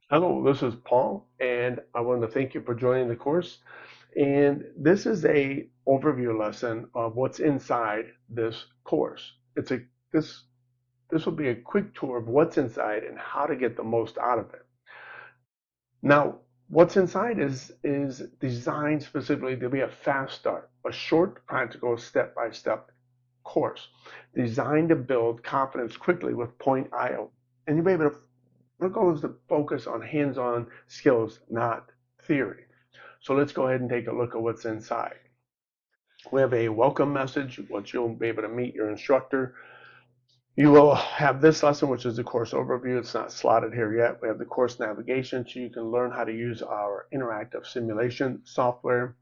Hello, this is Paul, and I want to thank you for joining the course. And this is a overview lesson of what's inside this course. This this will be a quick tour of what's inside and how to get the most out of it. Now, what's inside is designed specifically to be a fast start, a short, practical, step-by-step course designed to build confidence quickly with Point IO. And you'll be able to our goal is to focus on hands-on skills, not theory. So let's go ahead and take a look at what's inside. We have a welcome message, which you'll be able to meet your instructor. You will have this lesson, which is the course overview. It's not slotted here yet. We have the course navigation, so you can learn how to use our interactive simulation software.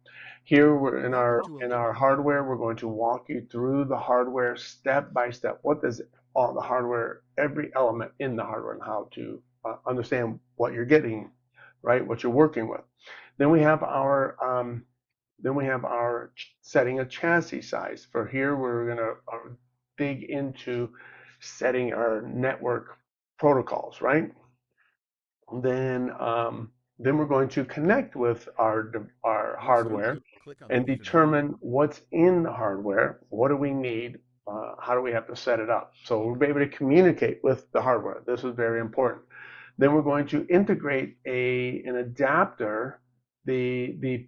Here we're in our hardware. We're going to walk you through the hardware step by step. What does all the hardware, every element in the hardware, and how to understand what you're getting, right? What you're working with. Then we have our setting a chassis size. For here, we're going to dig into setting our network protocols, right? Then then we're going to connect with our hardware and determine what's in the hardware. What do we need? How do we have to set it up? So we'll be able to communicate with the hardware. This is very important. Then we're going to integrate an adapter, the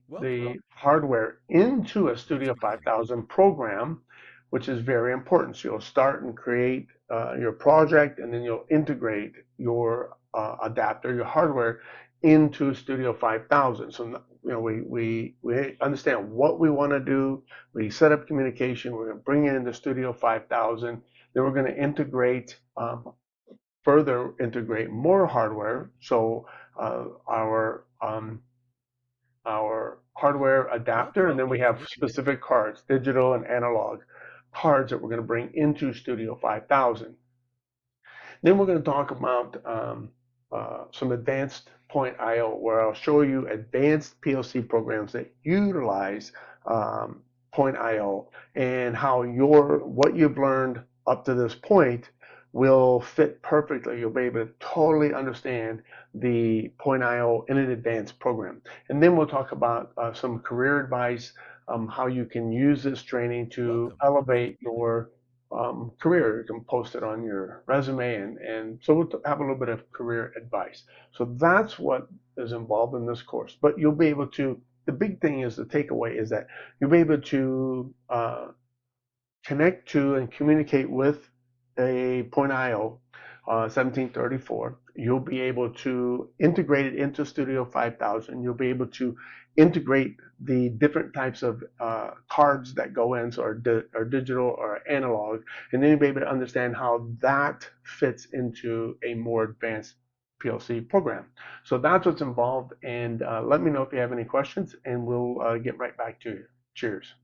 hardware into a Studio 5000 program, which is very important. So you'll start and create your project, and then you'll integrate your adapter, your hardware, into Studio 5000. So we understand what we want to do. We set up communication. We're going to bring it into Studio 5000. Then we're going to further integrate more hardware. So our hardware adapter, and then we have specific cards, digital and analog cards that we're going to bring into Studio 5000. Then we're going to talk about some advanced Point IO, where I'll show you advanced PLC programs that utilize Point IO and how what you've learned up to this point will fit perfectly. You'll be able to totally understand the Point IO in an advanced program. And then we'll talk about some career advice, how you can use this training to elevate your career. You can post it on your resume, and so we'll have a little bit of career advice. So that's what is involved in this course. But you'll be able to, the big thing is, the takeaway is that you'll be able to connect to and communicate with a Point IO 1734. You'll be able to integrate it into Studio 5000. You'll be able to integrate the different types of cards that go in, so or digital or analog, and then you'll be able to understand how that fits into a more advanced PLC program. So that's what's involved, and let me know if you have any questions, and we'll get right back to you. Cheers.